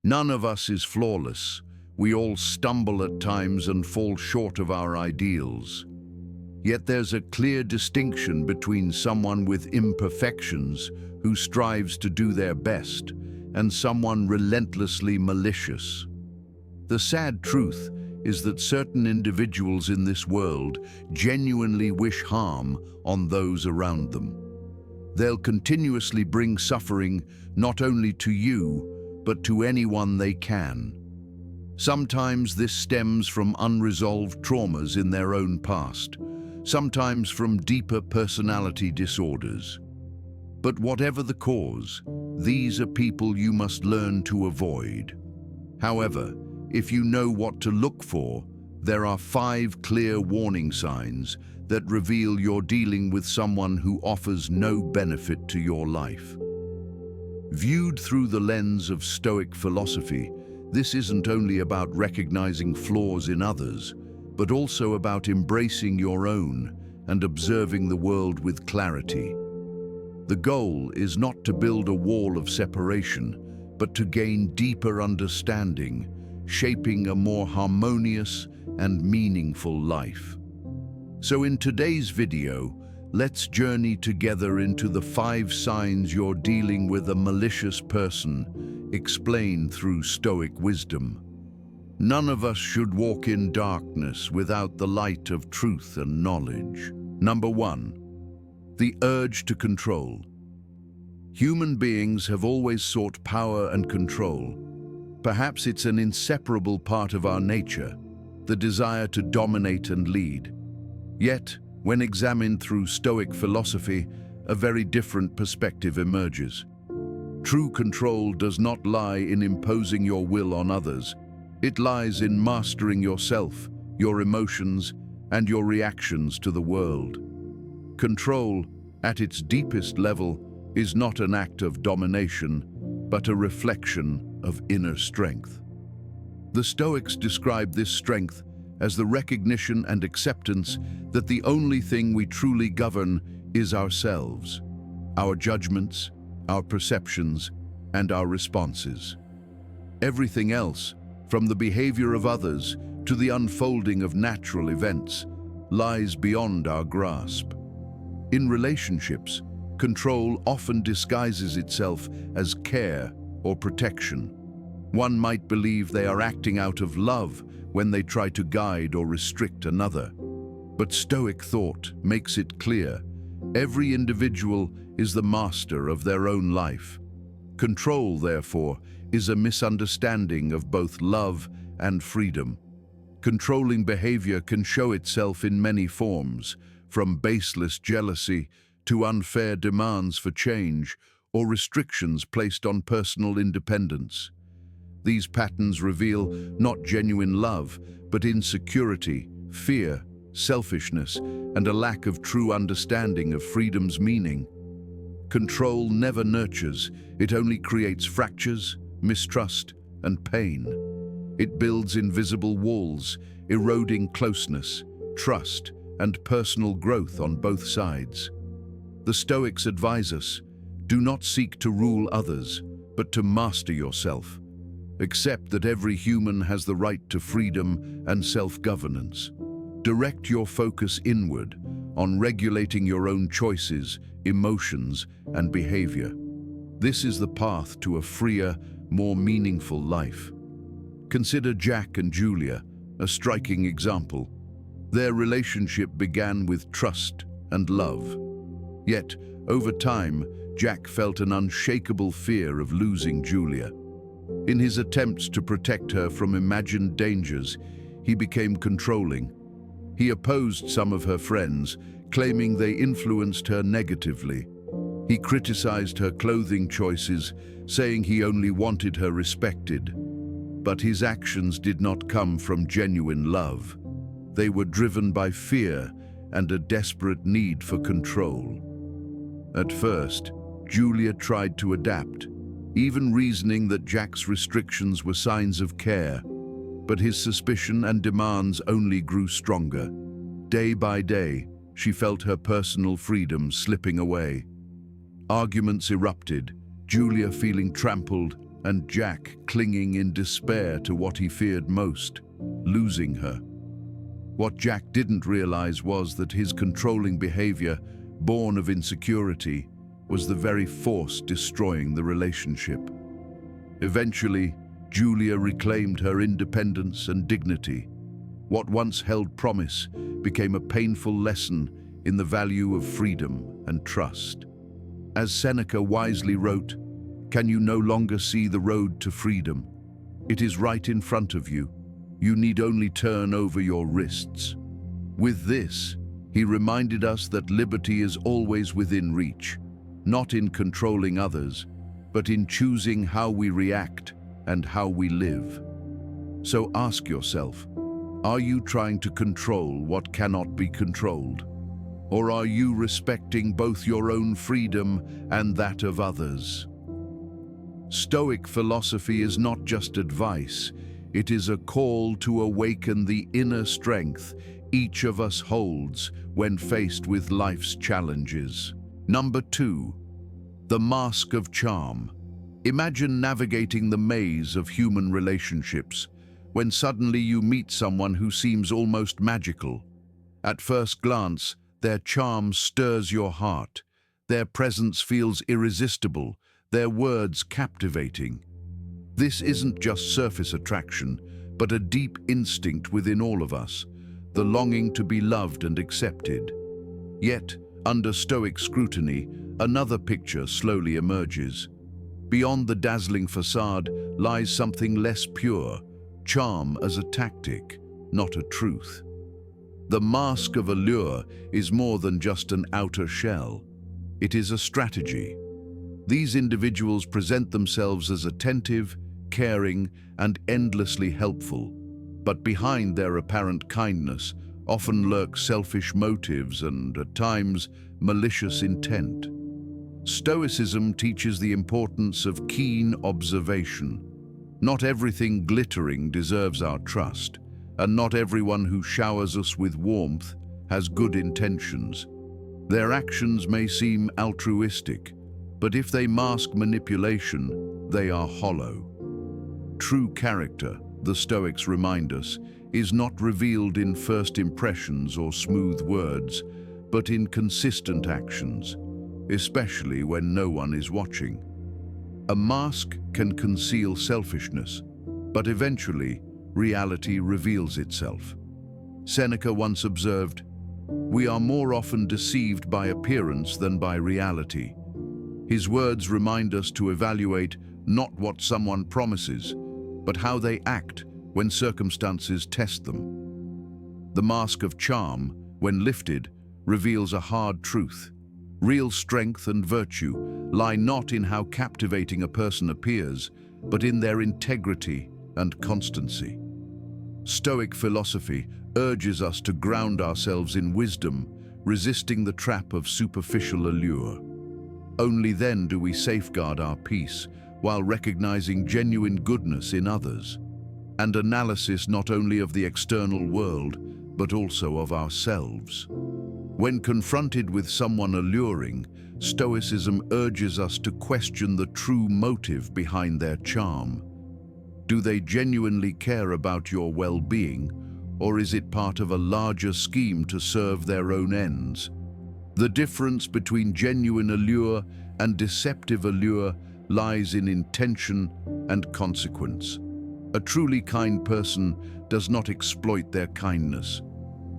None of us is flawless. We all stumble at times and fall short of our ideals. Yet there's a clear distinction between someone with imperfections who strives to do their best and someone relentlessly malicious. The sad truth is that certain individuals in this world genuinely wish harm on those around them. They'll continuously bring suffering not only to you, but to anyone they can. Sometimes this stems from unresolved traumas in their own past, sometimes from deeper personality disorders. But whatever the cause, these are people you must learn to avoid. However, if you know what to look for, there are 5 clear warning signs that reveal you're dealing with someone who offers no benefit to your life. Viewed through the lens of Stoic philosophy, this isn't only about recognizing flaws in others, but also about embracing your own and observing the world with clarity. The goal is not to build a wall of separation, but to gain deeper understanding, shaping a more harmonious and meaningful life. So in today's video, let's journey together into the 5 signs you're dealing with a malicious person, explained through Stoic wisdom. None of us should walk in darkness without the light of truth and knowledge. Number 1. The urge to control. Human beings have always sought power and control. Perhaps it's an inseparable part of our nature, the desire to dominate and lead. Yet, when examined through Stoic philosophy, a very different perspective emerges. True control does not lie in imposing your will on others. It lies in mastering yourself, your emotions, and your reactions to the world. Control, at its deepest level, is not an act of domination, but a reflection of inner strength. The Stoics describe this strength as the recognition and acceptance that the only thing we truly govern is ourselves, our judgments, our perceptions, and our responses. Everything else, from the behavior of others to the unfolding of natural events, lies beyond our grasp. In relationships, control often disguises itself as care or protection. One might believe they are acting out of love when they try to guide or restrict another. But Stoic thought makes it clear, every individual is the master of their own life. Control, therefore, is a misunderstanding of both love and freedom. Controlling behavior can show itself in many forms, from baseless jealousy to unfair demands for change or restrictions placed on personal independence. These patterns reveal not genuine love, but insecurity, fear, selfishness, and a lack of true understanding of freedom's meaning. Control never nurtures, it only creates fractures, mistrust, and pain. It builds invisible walls, eroding closeness, trust, and personal growth on both sides. The Stoics advise us, do not seek to rule others, but to master yourself. Accept that every human has the right to freedom and self-governance. Direct your focus inward, on regulating your own choices, emotions, and behavior. This is the path to a freer, more meaningful life. Consider Jack and Julia, a striking example. Their relationship began with trust and love. Yet, over time, Jack felt an unshakable fear of losing Julia. In his attempts to protect her from imagined dangers, he became controlling. He opposed some of her friends, claiming they influenced her negatively. He criticized her clothing choices, saying he only wanted her respected. But his actions did not come from genuine love. They were driven by fear and a desperate need for control. At first, Julia tried to adapt, even reasoning that Jack's restrictions were signs of care, but his suspicion and demands only grew stronger. Day by day, she felt her personal freedom slipping away. Arguments erupted, Julia feeling trampled and Jack clinging in despair to what he feared most, losing her. What Jack didn't realize was that his controlling behavior, born of insecurity, was the very force destroying the relationship. Eventually, Julia reclaimed her independence and dignity. What once held promise became a painful lesson in the value of freedom and trust. As Seneca wisely wrote, "Can you no longer see the road to freedom? It is right in front of you. You need only turn over your wrists." With this, he reminded us that liberty is always within reach, not in controlling others, but in choosing how we react and how we live. So ask yourself, are you trying to control what cannot be controlled? Or are you respecting both your own freedom and that of others? Stoic philosophy is not just advice, it is a call to awaken the inner strength each of us holds when faced with life's challenges. Number 2, the mask of charm. Imagine navigating the maze of human relationships when suddenly you meet someone who seems almost magical. At first glance, their charm stirs your heart. Their presence feels irresistible, their words captivating. This isn't just surface attraction, but a deep instinct within all of us, the longing to be loved and accepted. Yet, under Stoic scrutiny, another picture slowly emerges. Beyond the dazzling facade lies something less pure, charm as a tactic, not a truth. The mask of allure is more than just an outer shell. It is a strategy. These individuals present themselves as attentive, caring, and endlessly helpful, but behind their apparent kindness often lurk selfish motives and, at times, malicious intent. Stoicism teaches the importance of keen observation. Not everything glittering deserves our trust, and not everyone who showers us with warmth has good intentions. Their actions may seem altruistic, but if they mask manipulation, they are hollow. True character, the Stoics remind us, is not revealed in first impressions or smooth words, but in consistent actions, especially when no one is watching. A mask can conceal selfishness, but eventually, reality reveals itself. Seneca once observed, "We are more often deceived by appearance than by reality." His words remind us to evaluate not what someone promises, but how they act when circumstances test them. The mask of charm, when lifted, reveals a hard truth. Real strength and virtue lie not in how captivating a person appears, but in their integrity and constancy. Stoic philosophy urges us to ground ourselves in wisdom, resisting the trap of superficial allure. Only then do we safeguard our peace, while recognizing genuine goodness in others, and analysis not only of the external world, but also of ourselves. When confronted with someone alluring, Stoicism urges us to question the true motive behind their charm. Do they genuinely care about your well-being, or is it part of a larger scheme to serve their own ends? The difference between genuine allure and deceptive allure lies in intention and consequence. A truly kind person does not exploit their kindness.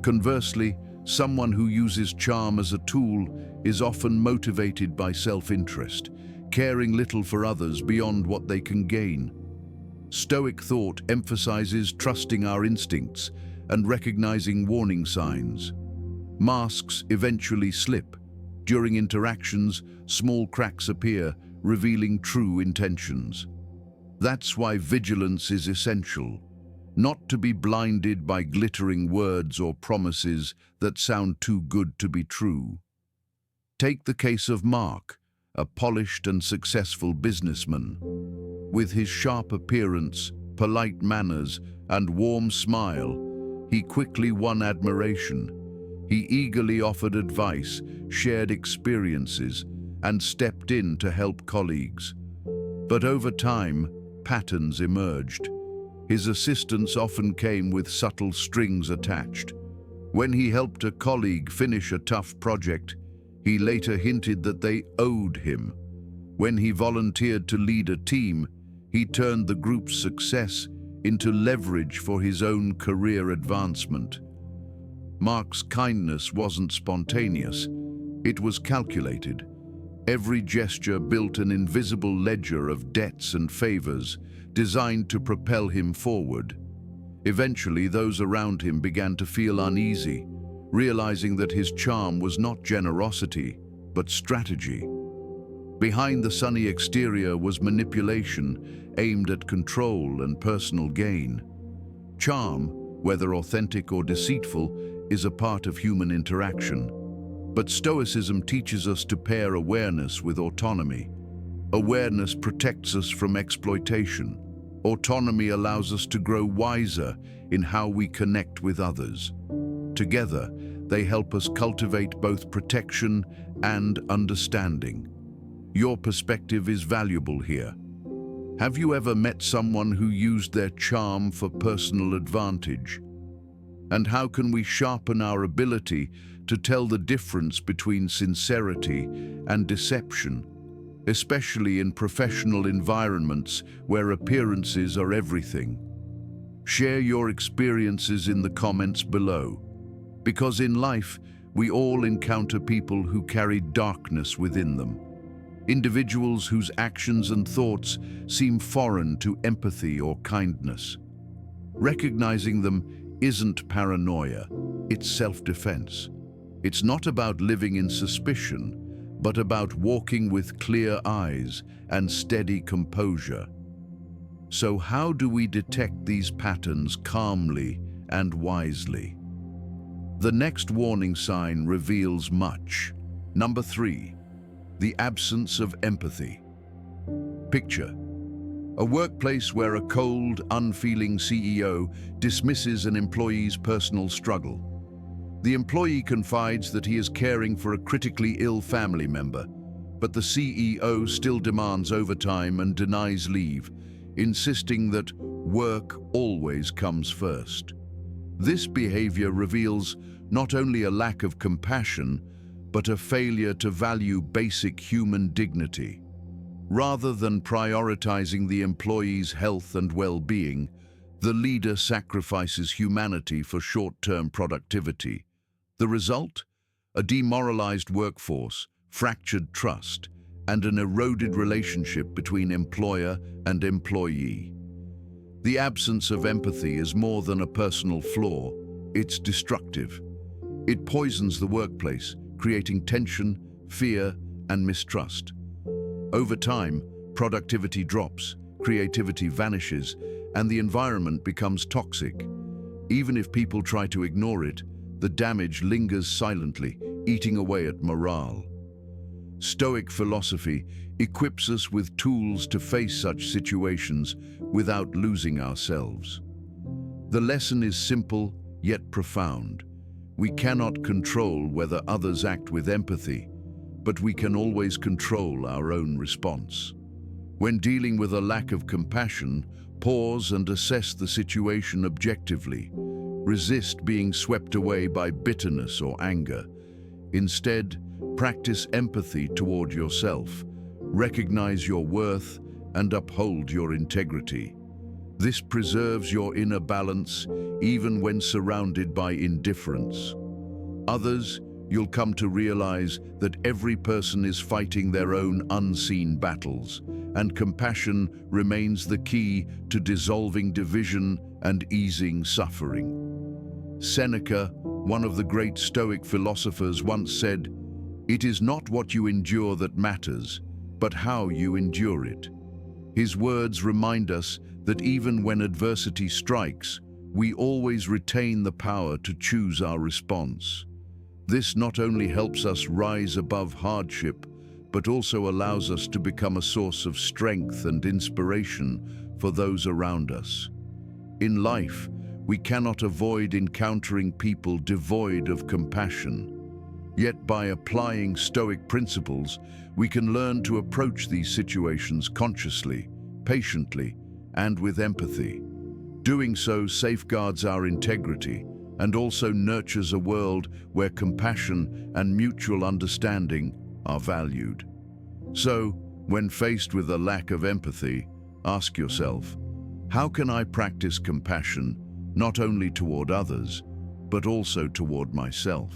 Conversely, someone who uses charm as a tool is often motivated by self-interest, caring little for others beyond what they can gain. Stoic thought emphasizes trusting our instincts and recognizing warning signs. Masks eventually slip. During interactions, small cracks appear, revealing true intentions. That's why vigilance is essential, not to be blinded by glittering words or promises that sound too good to be true. Take the case of Mark, a polished and successful businessman. With his sharp appearance, polite manners, and warm smile, he quickly won admiration. He eagerly offered advice, shared experiences, and stepped in to help colleagues. But over time, patterns emerged. His assistance often came with subtle strings attached. When he helped a colleague finish a tough project, he later hinted that they owed him. When he volunteered to lead a team, he turned the group's success into leverage for his own career advancement. Mark's kindness wasn't spontaneous. It was calculated. Every gesture built an invisible ledger of debts and favors designed to propel him forward. Eventually, those around him began to feel uneasy, realizing that his charm was not generosity, but strategy. Behind the sunny exterior was manipulation aimed at control and personal gain. Charm, whether authentic or deceitful, is a part of human interaction. But Stoicism teaches us to pair awareness with autonomy. Awareness protects us from exploitation. Autonomy allows us to grow wiser in how we connect with others. Together, they help us cultivate both protection and understanding. Your perspective is valuable here. Have you ever met someone who used their charm for personal advantage? And how can we sharpen our ability to tell the difference between sincerity and deception, especially in professional environments where appearances are everything? Share your experiences in the comments below, because in life, we all encounter people who carry darkness within them. Individuals whose actions and thoughts seem foreign to empathy or kindness. Recognizing them isn't paranoia, it's self-defense. It's not about living in suspicion, but about walking with clear eyes and steady composure. So how do we detect these patterns calmly and wisely? The next warning sign reveals much. Number 3, the absence of empathy. Picture a workplace where a cold, unfeeling CEO dismisses an employee's personal struggle. The employee confides that he is caring for a critically ill family member, but the CEO still demands overtime and denies leave, insisting that work always comes first. This behavior reveals not only a lack of compassion, but a failure to value basic human dignity. Rather than prioritizing the employee's health and well-being, the leader sacrifices humanity for short-term productivity. The result? A demoralized workforce, fractured trust, and an eroded relationship between employer and employee. The absence of empathy is more than a personal flaw, it's destructive. It poisons the workplace, creating tension, fear, and mistrust. Over time, productivity drops, creativity vanishes, and the environment becomes toxic. Even if people try to ignore it, the damage lingers silently, eating away at morale. Stoic philosophy equips us with tools to face such situations without losing ourselves. The lesson is simple, yet profound. We cannot control whether others act with empathy, but we can always control our own response. When dealing with a lack of compassion, pause and assess the situation objectively. Resist being swept away by bitterness or anger. Instead, practice empathy toward yourself. Recognize your worth and uphold your integrity. This preserves your inner balance even when surrounded by indifference. Others, you'll come to realize that every person is fighting their own unseen battles, and compassion remains the key to dissolving division and easing suffering. Seneca, one of the great Stoic philosophers, once said, "It is not what you endure that matters, but how you endure it." His words remind us that even when adversity strikes, we always retain the power to choose our response. This not only helps us rise above hardship, but also allows us to become a source of strength and inspiration for those around us. In life, we cannot avoid encountering people devoid of compassion. Yet by applying Stoic principles, we can learn to approach these situations consciously, patiently, and with empathy. Doing so safeguards our integrity and also nurtures a world where compassion and mutual understanding are valued. So, when faced with a lack of empathy, ask yourself, how can I practice compassion not only toward others, but also toward myself?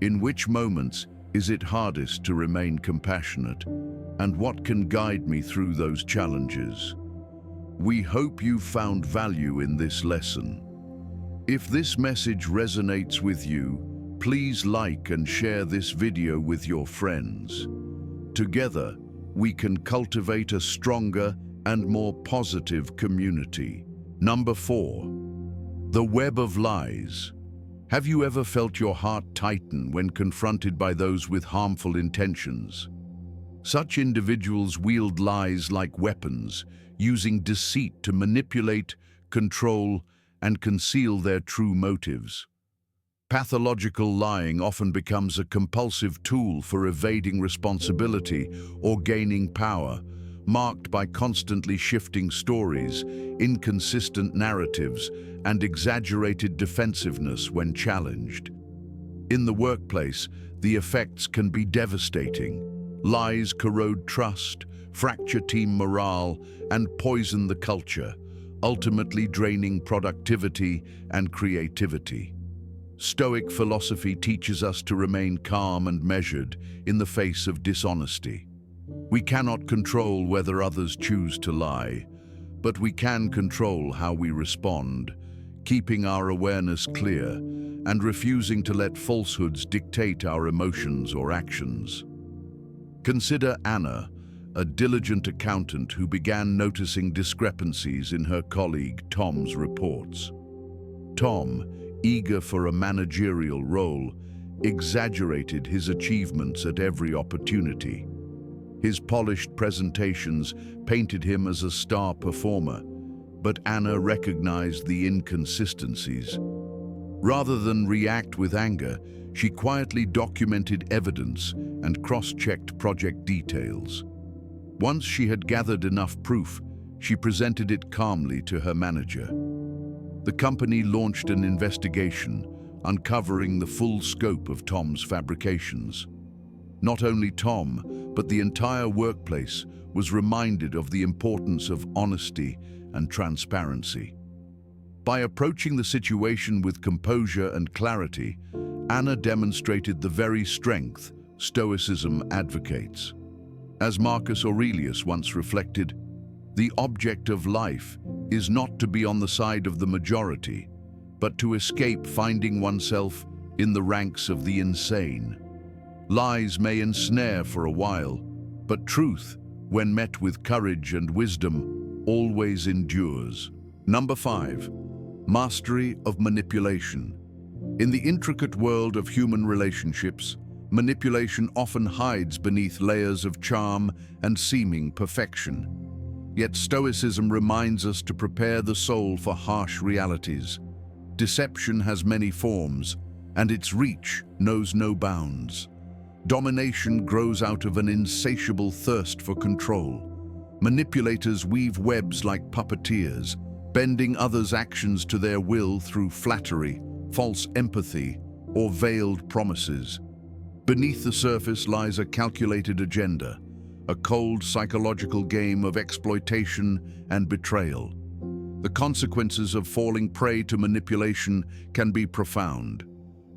In which moments is it hardest to remain compassionate, and what can guide me through those challenges? We hope you found value in this lesson. If this message resonates with you, please like and share this video with your friends. Together, we can cultivate a stronger and more positive community. Number 4. The web of lies. Have you ever felt your heart tighten when confronted by those with harmful intentions? Such individuals wield lies like weapons, using deceit to manipulate, control, and conceal their true motives. Pathological lying often becomes a compulsive tool for evading responsibility or gaining power, marked by constantly shifting stories, inconsistent narratives, and exaggerated defensiveness when challenged. In the workplace, the effects can be devastating. Lies corrode trust, fracture team morale, and poison the culture, ultimately draining productivity and creativity. Stoic philosophy teaches us to remain calm and measured in the face of dishonesty. We cannot control whether others choose to lie, but we can control how we respond, keeping our awareness clear and refusing to let falsehoods dictate our emotions or actions. Consider Anna, a diligent accountant who began noticing discrepancies in her colleague Tom's reports. Tom, eager for a managerial role, exaggerated his achievements at every opportunity. His polished presentations painted him as a star performer, but Anna recognized the inconsistencies. Rather than react with anger, she quietly documented evidence and cross-checked project details. Once she had gathered enough proof, she presented it calmly to her manager. The company launched an investigation, uncovering the full scope of Tom's fabrications. Not only Tom, but the entire workplace was reminded of the importance of honesty and transparency. By approaching the situation with composure and clarity, Anna demonstrated the very strength Stoicism advocates. As Marcus Aurelius once reflected, the object of life is not to be on the side of the majority, but to escape finding oneself in the ranks of the insane. Lies may ensnare for a while, but truth, when met with courage and wisdom, always endures. Number 5. Mastery of manipulation. In the intricate world of human relationships, manipulation often hides beneath layers of charm and seeming perfection. Yet Stoicism reminds us to prepare the soul for harsh realities. Deception has many forms, and its reach knows no bounds. Domination grows out of an insatiable thirst for control. Manipulators weave webs like puppeteers, bending others' actions to their will through flattery, false empathy, or veiled promises. Beneath the surface lies a calculated agenda, a cold psychological game of exploitation and betrayal. The consequences of falling prey to manipulation can be profound.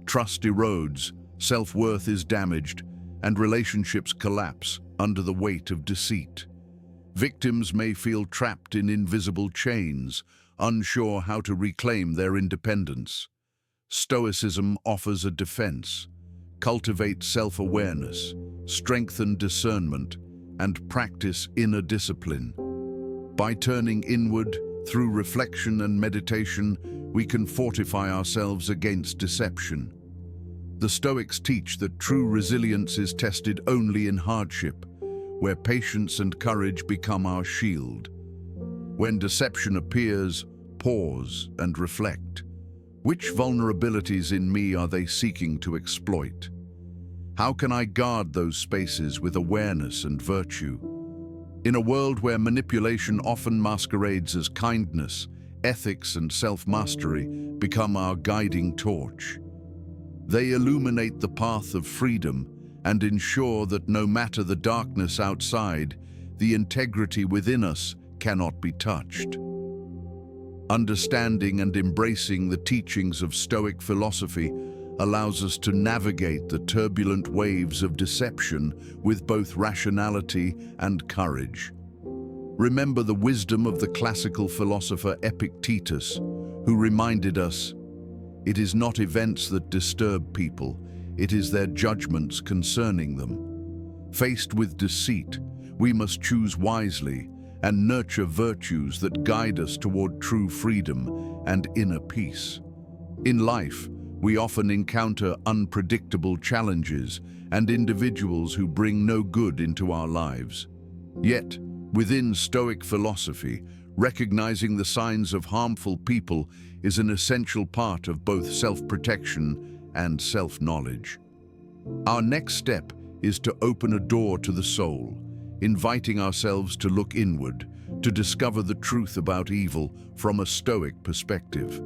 Trust erodes, self-worth is damaged, and relationships collapse under the weight of deceit. Victims may feel trapped in invisible chains, unsure how to reclaim their independence. Stoicism offers a defense. Cultivate self-awareness, strengthen discernment, and practice inner discipline. By turning inward through reflection and meditation, we can fortify ourselves against deception. The Stoics teach that true resilience is tested only in hardship, where patience and courage become our shield. When deception appears, pause and reflect. Which vulnerabilities in me are they seeking to exploit? How can I guard those spaces with awareness and virtue? In a world where manipulation often masquerades as kindness, ethics and self-mastery become our guiding torch. They illuminate the path of freedom and ensure that no matter the darkness outside, the integrity within us cannot be touched. Understanding and embracing the teachings of Stoic philosophy allows us to navigate the turbulent waves of deception with both rationality and courage. Remember the wisdom of the classical philosopher Epictetus, who reminded us, "It is not events that disturb people, it is their judgments concerning them." Faced with deceit, we must choose wisely and nurture virtues that guide us toward true freedom and inner peace. In life, we often encounter unpredictable challenges and individuals who bring no good into our lives. Yet, within Stoic philosophy, recognizing the signs of harmful people is an essential part of both self-protection and self-knowledge. Our next step is to open a door to the soul, inviting ourselves to look inward, to discover the truth about evil from a Stoic perspective.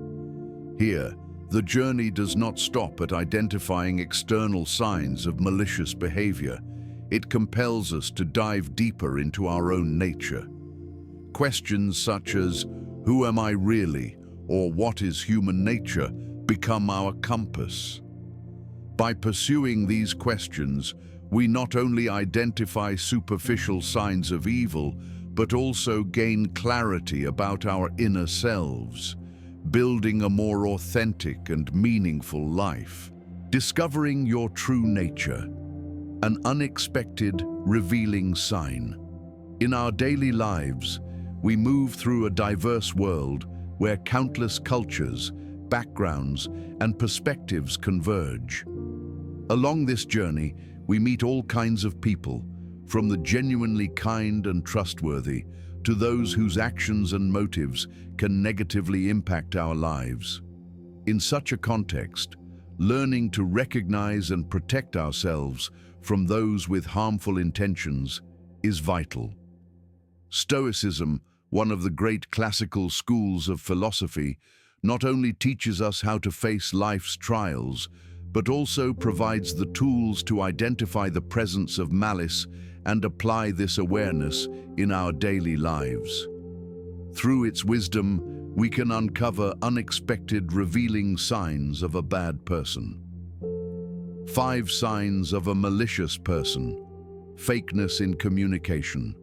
Here, the journey does not stop at identifying external signs of malicious behavior. It compels us to dive deeper into our own nature. Questions such as, "Who am I really?" or "What is human nature?" become our compass. By pursuing these questions, we not only identify superficial signs of evil, but also gain clarity about our inner selves, building a more authentic and meaningful life. Discovering your true nature, an unexpected, revealing sign. In our daily lives, we move through a diverse world where countless cultures, backgrounds, and perspectives converge. Along this journey, we meet all kinds of people, from the genuinely kind and trustworthy to those whose actions and motives can negatively impact our lives. In such a context, learning to recognize and protect ourselves from those with harmful intentions is vital. Stoicism, one of the great classical schools of philosophy, not only teaches us how to face life's trials, but also provides the tools to identify the presence of malice and apply this awareness in our daily lives. Through its wisdom, we can uncover unexpected, revealing signs of a bad person. 5 signs of a malicious person. Fakeness in communication.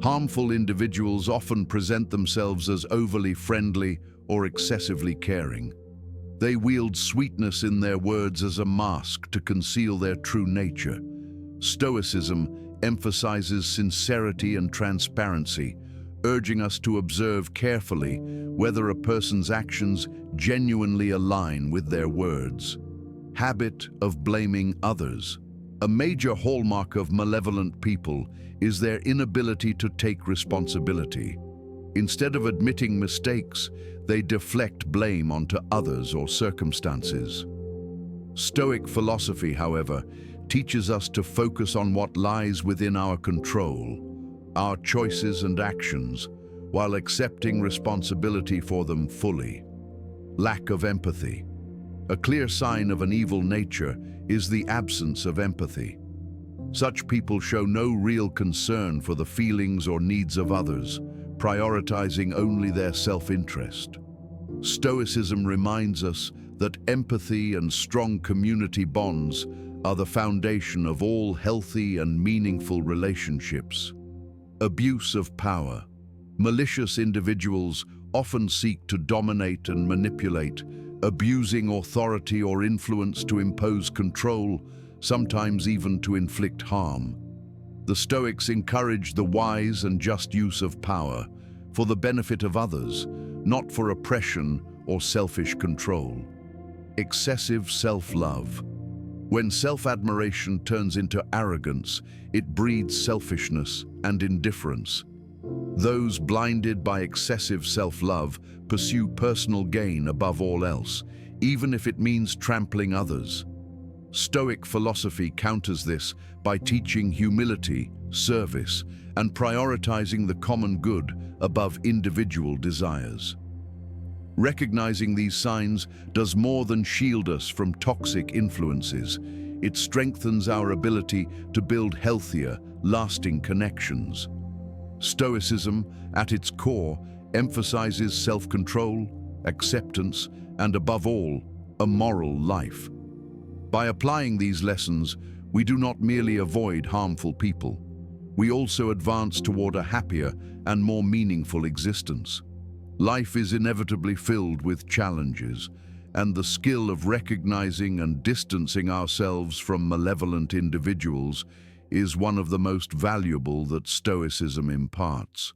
Harmful individuals often present themselves as overly friendly or excessively caring. They wield sweetness in their words as a mask to conceal their true nature. Stoicism emphasizes sincerity and transparency, urging us to observe carefully whether a person's actions genuinely align with their words. Habit of blaming others. A major hallmark of malevolent people is their inability to take responsibility. Instead of admitting mistakes, they deflect blame onto others or circumstances. Stoic philosophy, however, teaches us to focus on what lies within our control, our choices and actions, while accepting responsibility for them fully. Lack of empathy. A clear sign of an evil nature is the absence of empathy. Such people show no real concern for the feelings or needs of others, prioritizing only their self-interest. Stoicism reminds us that empathy and strong community bonds are the foundation of all healthy and meaningful relationships. Abuse of power. Malicious individuals often seek to dominate and manipulate, abusing authority or influence to impose control, sometimes even to inflict harm. The Stoics encourage the wise and just use of power for the benefit of others, not for oppression or selfish control. Excessive self-love. When self-admiration turns into arrogance, it breeds selfishness and indifference. Those blinded by excessive self-love pursue personal gain above all else, even if it means trampling others. Stoic philosophy counters this by teaching humility, service, and prioritizing the common good above individual desires. Recognizing these signs does more than shield us from toxic influences. It strengthens our ability to build healthier, lasting connections. Stoicism, at its core, emphasizes self-control, acceptance, and above all, a moral life. By applying these lessons, we do not merely avoid harmful people. We also advance toward a happier and more meaningful existence. Life is inevitably filled with challenges, and the skill of recognizing and distancing ourselves from malevolent individuals is one of the most valuable that Stoicism imparts.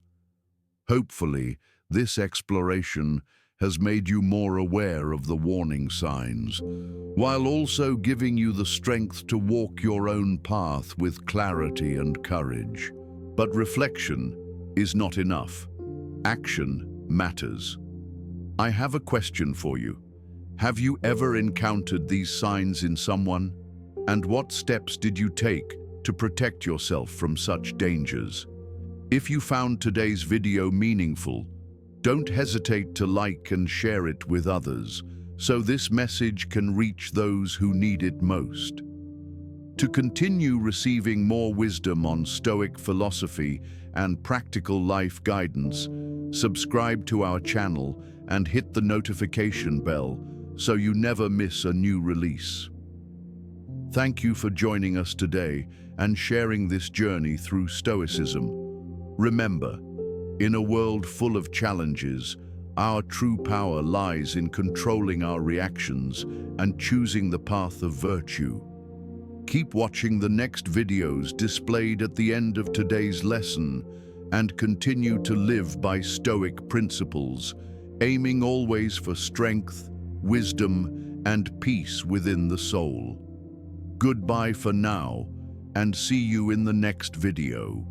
Hopefully, this exploration has made you more aware of the warning signs, while also giving you the strength to walk your own path with clarity and courage. But reflection is not enough. Action matters. I have a question for you. Have you ever encountered these signs in someone? And what steps did you take to protect yourself from such dangers? If you found today's video meaningful, don't hesitate to like and share it with others, so this message can reach those who need it most. To continue receiving more wisdom on Stoic philosophy and practical life guidance, subscribe to our channel and hit the notification bell so you never miss a new release. Thank you for joining us today and sharing this journey through Stoicism. Remember, in a world full of challenges, our true power lies in controlling our reactions and choosing the path of virtue. Keep watching the next videos displayed at the end of today's lesson and continue to live by Stoic principles, aiming always for strength, wisdom, and peace within the soul. Goodbye for now, and see you in the next video.